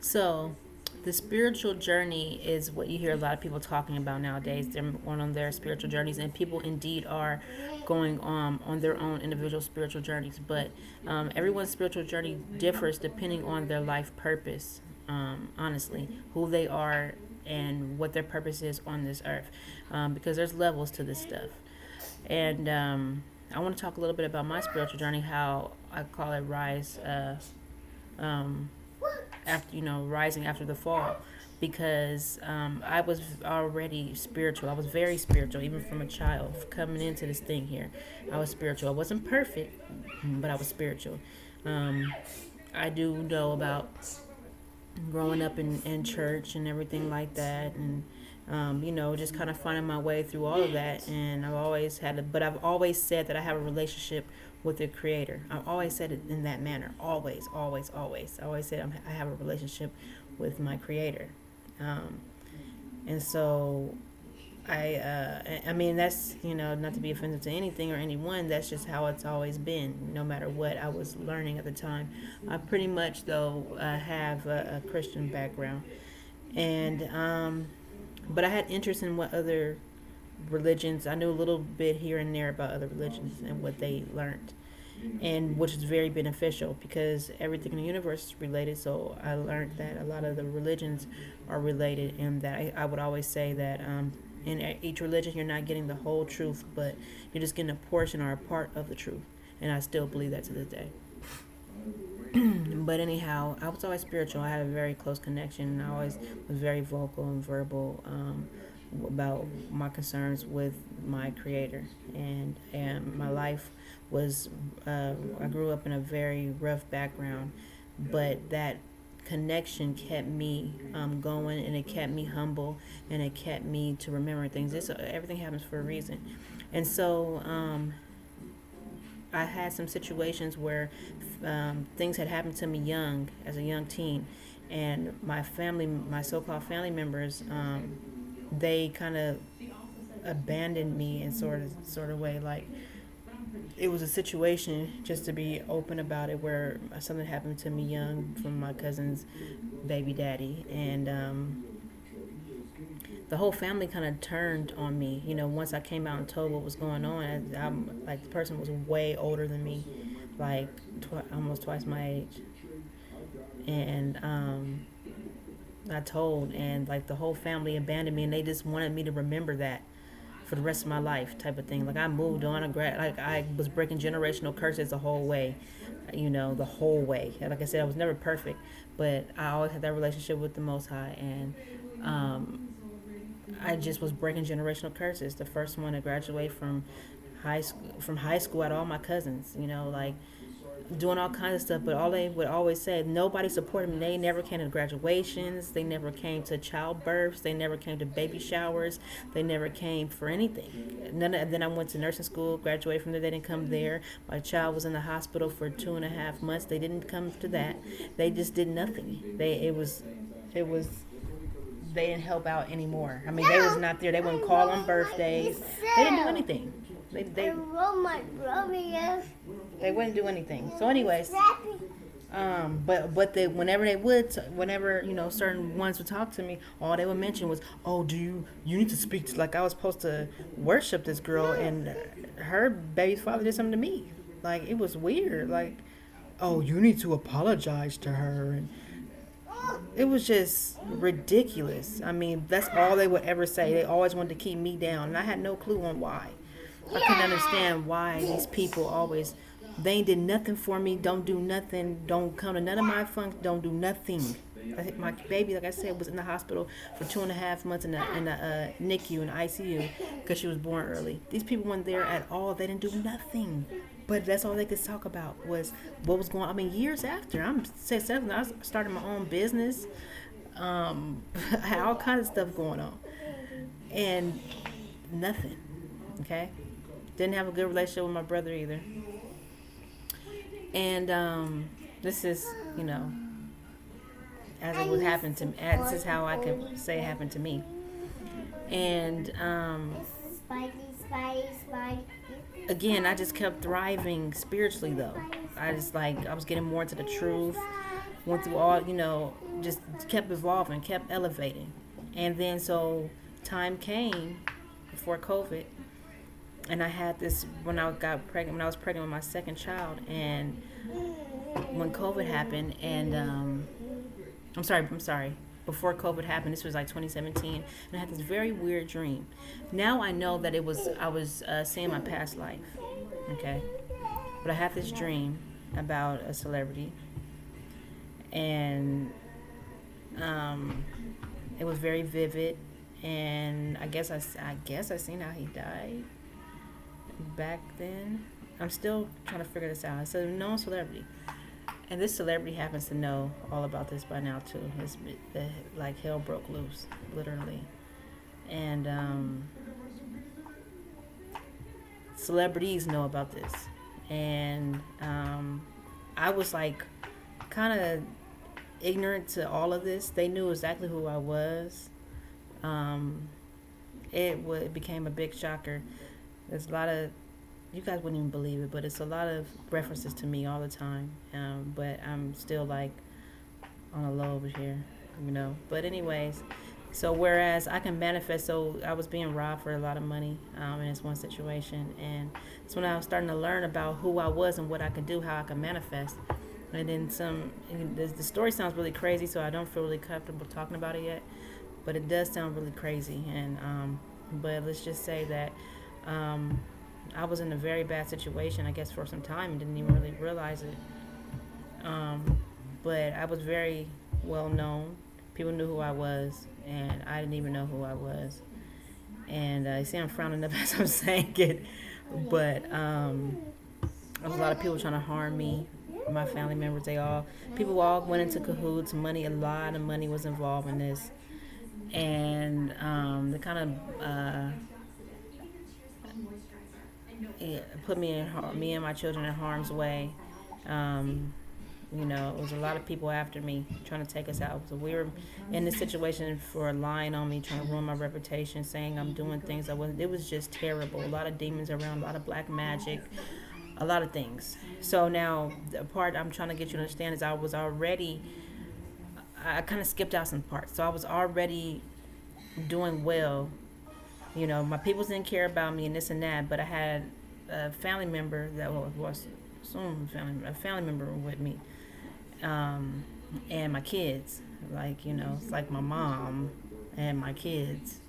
So, the spiritual journey is what you hear a lot of people talking about nowadays. They're going on their spiritual journeys, and people indeed are going on their own individual spiritual journeys. But everyone's spiritual journey differs depending on their life purpose. Honestly, who they are and what their purpose is on this earth, because there's levels to this stuff. And I want to talk a little bit about my spiritual journey, how I call it rise. Um, After rising after the fall, because I was already spiritual. I was very spiritual even from a child coming into this thing here. I was spiritual. I wasn't perfect, but I was spiritual. um, I do know about growing up in church and everything like that, and just kind of finding my way through all of that. And I've always said that I have a relationship with the Creator. I've always said it in that manner. Always, always, always. I always said I have a relationship with my Creator. Um, and so I mean, that's, not to be offensive to anything or anyone, that's just how it's always been, no matter what I was learning at the time. I pretty much, though, have a Christian background. And, but I had interest in what other religions, I knew a little bit here and there about other religions and what they learned. And which is very beneficial because everything in the universe is related. So I learned that a lot of the religions are related, and that I would always say that in each religion you're not getting the whole truth, but you're just getting a portion or a part of the truth. And I still believe that to this day. But anyhow, I was always spiritual. I had a very close connection. I always was very vocal and verbal about my concerns with my Creator. And my life was, I grew up in a very rough background, but that connection kept me going, and it kept me humble, and it kept me to remember things. Everything happens for a reason. And so I had some situations where things had happened to me young, as a young teen, and my so-called family members, they kind of abandoned me in sort of way. Like, it was a situation, just to be open about it, where something happened to me young from my cousin's baby daddy, and the whole family kind of turned on me. Once I came out and told what was going on, I'm like, the person was way older than me, like almost twice my age, and I told, and like the whole family abandoned me, and they just wanted me to remember that for the rest of my life, type of thing. Like, I moved on, like I was breaking generational curses the whole way, the whole way. Like I said, I was never perfect, but I always had that relationship with the Most High, and um, I just was breaking generational curses. The first one to graduate from high school out of all my cousins, like doing all kinds of stuff. But all they would always say, nobody supported me. They never came to graduations. They never came to childbirths. They never came to baby showers. They never came for anything. Then I went to nursing school, graduated from there. They didn't come there. My child was in the hospital for 2.5 months. They didn't come to that. They just did nothing. It was they didn't help out anymore. I mean, they was not there. They wouldn't call on birthdays. They didn't do anything. They wouldn't do anything. So, anyways, but whenever certain ones would talk to me, all they would mention was, oh, you need to speak to, like, I was supposed to worship this girl, and her baby's father did something to me. Like, it was weird. Like, oh, you need to apologize to her, and it was just ridiculous. I mean, that's all they would ever say. They always wanted to keep me down, and I had no clue on why. I couldn't understand why these people always, they ain't did nothing for me, don't do nothing, don't come to none of my functions, don't do nothing. My baby, like I said, was in the hospital for 2.5 months in the NICU, in the ICU, because she was born early. These people weren't there at all. They didn't do nothing. But that's all they could talk about was what was going on. I mean, years after, I'm 7, I started my own business. I had all kinds of stuff going on. And nothing, okay? Didn't have a good relationship with my brother either. And this is, as it would happen to me. This is how I could say it happened to me. And again, I just kept thriving spiritually, though. I was getting more into the truth. went through all, just kept evolving, kept elevating. And then so time came before COVID, and I had this when I got pregnant, when I was pregnant with my second child, and when COVID happened, and I'm sorry. Before COVID happened, this was like 2017, and I had this very weird dream. Now I know that I was seeing my past life, okay? But I had this dream about a celebrity, and it was very vivid, and I guess I seen how he died back then. I'm still trying to figure this out. It's a known celebrity. And this celebrity happens to know all about this by now too. Like hell broke loose, literally. And celebrities know about this. And I was like kind of ignorant to all of this. They knew exactly who I was. It became a big shocker. There's a lot of, you guys wouldn't even believe it, but it's a lot of references to me all the time. But I'm still like on a low over here, But anyways, so whereas I can manifest, so I was being robbed for a lot of money in this one situation. And it's when I was starting to learn about who I was and what I could do, how I could manifest. And then the story sounds really crazy, so I don't feel really comfortable talking about it yet. But it does sound really crazy. And but let's just say that I was in a very bad situation, I guess, for some time and didn't even really realize it. But I was very well known. People knew who I was, and I didn't even know who I was. And you see I'm frowning up as I'm saying it. But there was a lot of people trying to harm me. My family members, people all went into cahoots. A lot of money was involved in this. And they kind of put me and my children in harm's way. It was a lot of people after me trying to take us out. So we were in this situation for lying on me, trying to ruin my reputation, saying I'm doing things I wasn't. It was just terrible. A lot of demons around, a lot of black magic, a lot of things. So now the part I'm trying to get you to understand is I kind of skipped out some parts. So I was already doing well. My people didn't care about me and this and that, but I had a family member that was a family member with me, and my kids, it's like my mom and my kids.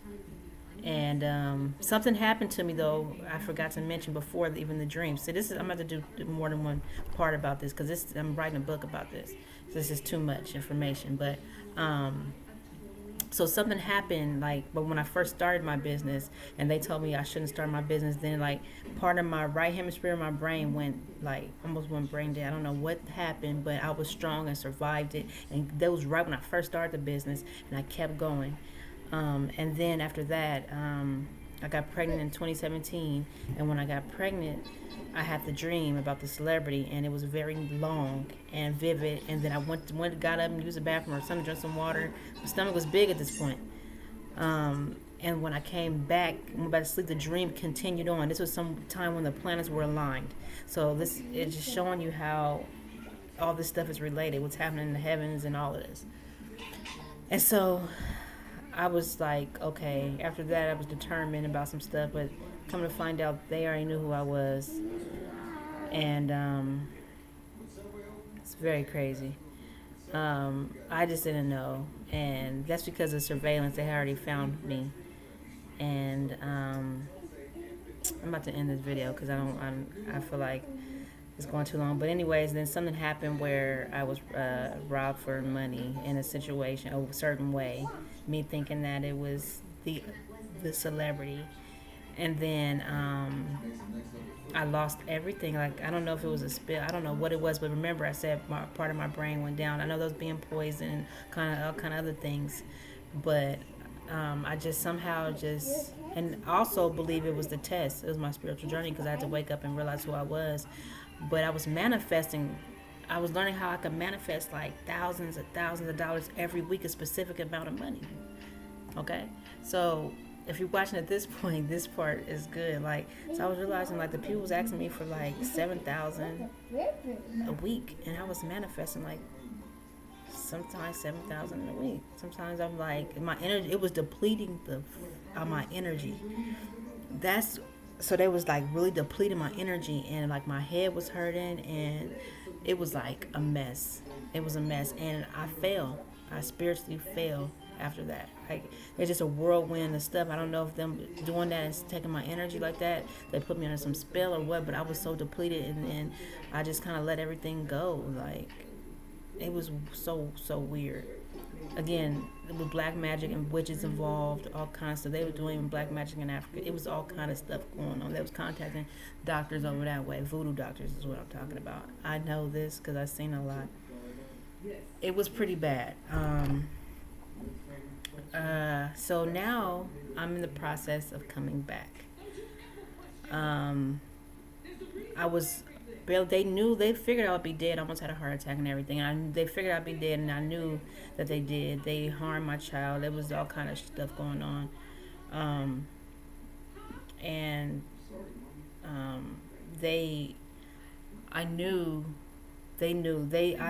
And something happened to me though. I forgot to mention before even the dream. So I'm about to do more than one part about this because I'm writing a book about this. So this is too much information, but. So something happened, but when I first started my business, and they told me I shouldn't start my business, then part of my right hemisphere of my brain almost went brain dead. I don't know what happened, but I was strong and survived it. And that was right when I first started the business, and I kept going. And then after that, I got pregnant in 2017, and when I got pregnant, I had the dream about the celebrity, and it was very long and vivid. And then I got up and used the bathroom or something, drank some water. My stomach was big at this point. And when I came back, when I was about to sleep, the dream continued on. This was some time when the planets were aligned. So it's just showing you how all this stuff is related, what's happening in the heavens and all of this. And so I was like, okay, after that I was determined about some stuff, but come to find out they already knew who I was. And it's very crazy. I just didn't know, and that's because of surveillance. They already found me. And I'm about to end this video because I feel like it's going too long. But anyways, then something happened where I was robbed for money in a situation, a certain way, me thinking that it was the celebrity. And then I lost everything. I don't know if it was a spill. I don't know what it was. But remember, I said part of my brain went down. I know those being poisoned, all kind of other things. But I just somehow and also believe it was the test. It was my spiritual journey because I had to wake up and realize who I was. But I was manifesting. I was learning how I could manifest thousands of dollars every week, a specific amount of money. Okay? So if you're watching at this point, this part is good. So I was realizing the people was asking me for $7,000 a week, and I was manifesting sometimes 7,000 in a week. Sometimes I'm like, my energy, it was depleting my energy. That's so they was like really depleting my energy, and like my head was hurting, and it was like a mess. It was a mess, and I fell. I spiritually fell after that. Like it's just a whirlwind of stuff. I don't know if them doing that is taking my energy like that. They put me under some spell or what, but I was so depleted, and I just kind of let everything go. Like it was so weird. Again, with black magic and witches involved, all kinds of stuff. They were doing black magic in Africa. It was all kind of stuff going on. They was contacting doctors over that way. Voodoo doctors is what I'm talking about. I know this because I've seen a lot. It was pretty bad. So now I'm in the process of coming back. Um, I was they figured I'd be dead. I almost had a heart attack and everything. They figured I'd be dead, and I knew that they did. They harmed my child. There was all kind of stuff going on, um, and they, I knew, I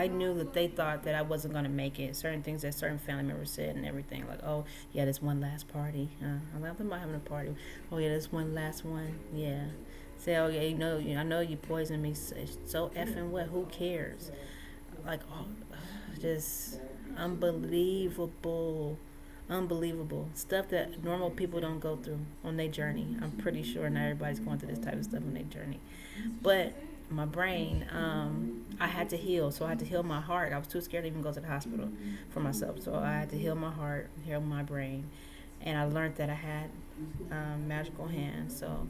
knew that they thought that I wasn't gonna make it. Certain things that certain family members said and everything, like, oh yeah, this one last party. I'm thinking about having a party. Oh yeah, this one last one. Yeah. Say, oh yeah, I know you poisoned me. So effing what? Who cares? Like, oh, just unbelievable, unbelievable stuff that normal people don't go through on their journey. I'm pretty sure not everybody's going through this type of stuff on their journey, but my brain, I had to heal. So I had to heal my heart. I was too scared to even go to the hospital for myself. So I had to heal my heart, heal my brain, and I learned that I had magical hands. So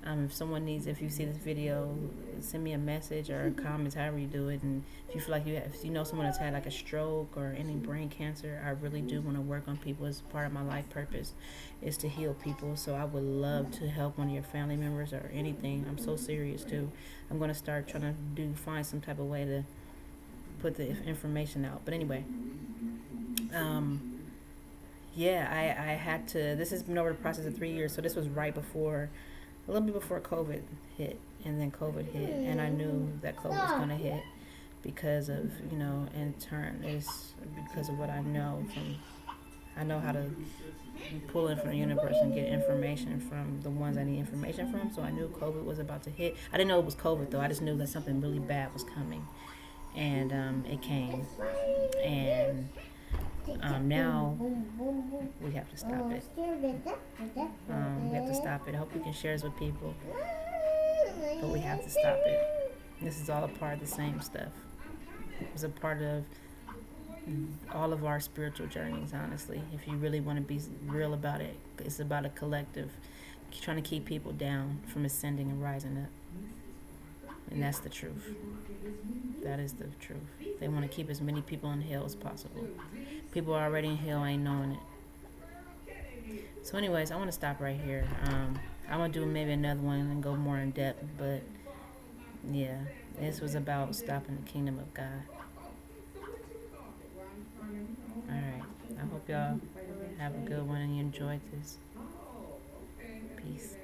if someone needs, if you see this video, send me a message or comments, however you do it. And if you feel like if you know someone that's had like a stroke or any brain cancer, I really do want to work on people. As part of my life purpose is to heal people. So I would love to help one of your family members or anything. I'm so serious too. I'm going to start trying to find some type of way to put the information out. But anyway, yeah, I had to, this has been over the process of 3 years. So this was right before, a little bit before COVID hit, and then COVID hit, and I knew that COVID was going to hit because of, in turn, is because of what I know I know how to pull in from the universe and get information from the ones I need information from, so I knew COVID was about to hit. I didn't know it was COVID, though. I just knew that something really bad was coming, and it came, and now we have to stop it. We have to stop it. I hope we can share this with people, but we have to stop it. This is all a part of the same stuff. It's a part of all of our spiritual journeys, honestly. If you really want to be real about it, it's about a collective trying to keep people down from ascending and rising up. And that's the truth. That is the truth. They want to keep as many people in hell as possible. People are already in hell, ain't knowing it. So anyways, I want to stop right here. I'm going to do maybe another one and go more in depth. But yeah, this was about stopping the kingdom of God. Alright, I hope y'all have a good one and you enjoyed this. Peace.